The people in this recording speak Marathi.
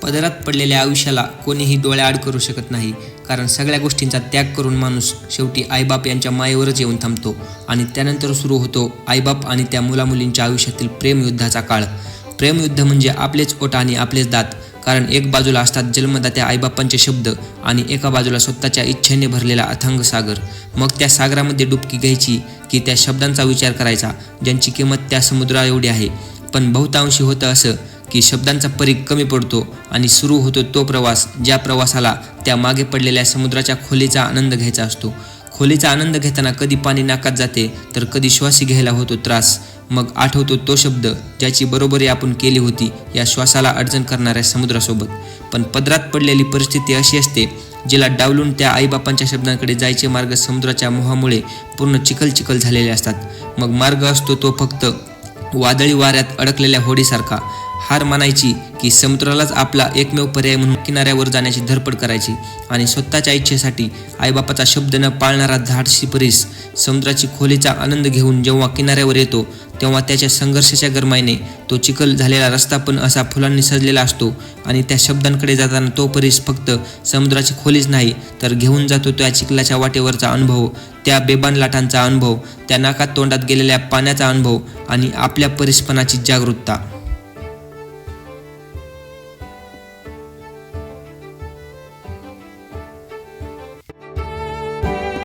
पदरात पडलेल्या आयुष्याला कोणीही डोळ्याआड करू शकत नाही, कारण सगळ्या गोष्टींचा त्याग करून माणूस शेवटी आईबाप यांच्या मायेवरच येऊन थांबतो आणि त्यानंतर सुरू होतो आईबाप आणि त्या मुलामुलींच्या आयुष्यातील प्रेमयुद्धाचा काळ. प्रेमयुद्ध म्हणजे आपलेच ओठ आणि आपलेच दात, कारण एक बाजूला असतात जन्मदात्या आईबापांचे शब्द आणि एका बाजूला स्वतःच्या इच्छेने भरलेला अथांग सागर. मग त्या सागरामध्ये डुबकी घ्यायची की त्या शब्दांचा विचार करायचा ज्यांची किंमत त्या समुद्रा एवढी आहे. पण बहुतांशी होतं असं की शब्दांचा परीघ कमी पडतो आणि सुरू होतो तो प्रवास, ज्या प्रवासाला त्या मागे पडलेल्या समुद्राच्या खोलीचा आनंद घ्यायचा असतो. खोलीचा आनंद घेताना कधी पाणी नाकात जाते तर कधी श्वास घ्यायला होतो त्रास. मग आठवतो तो शब्द ज्याची बरोबरी आपण केली होती या श्वासाला अडचण करणाऱ्या समुद्रासोबत. पण पदरात पडलेली परिस्थिती अशी असते जिला डावलून त्या आईबापांच्या शब्दांकडे जायचे मार्ग समुद्राच्या मोहामुळे पूर्ण चिखल झालेले असतात. मग मार्ग असतो तो फक्त वादळी वाऱ्यात अडकलेल्या होडीसारखा. हार मानायची की समुद्रालाच आपला एकमेव पर्याय म्हणून किनाऱ्यावर जाण्याची धडपड करायची आणि स्वतःच्या इच्छेसाठी आईबापाचा शब्द न पाळणारा धाडसी परीस समुद्राची खोलीचा आनंद घेऊन जेव्हा किनाऱ्यावर येतो तेव्हा त्याच्या संघर्षाच्या गरमाईने तो चिखल झालेला रस्ता पण असा फुलांनी सजलेला असतो आणि त्या शब्दांकडे जाताना तो परीस फक्त समुद्राची खोलीच नाही तर घेऊन जातो त्या चिखलाच्या वाटेवरचा अनुभव, त्या बेबान लाटांचा अनुभव, त्या नाकात तोंडात गेलेल्या पाण्याचा अनुभव आणि आपल्या परीसपणाची जागरूकता.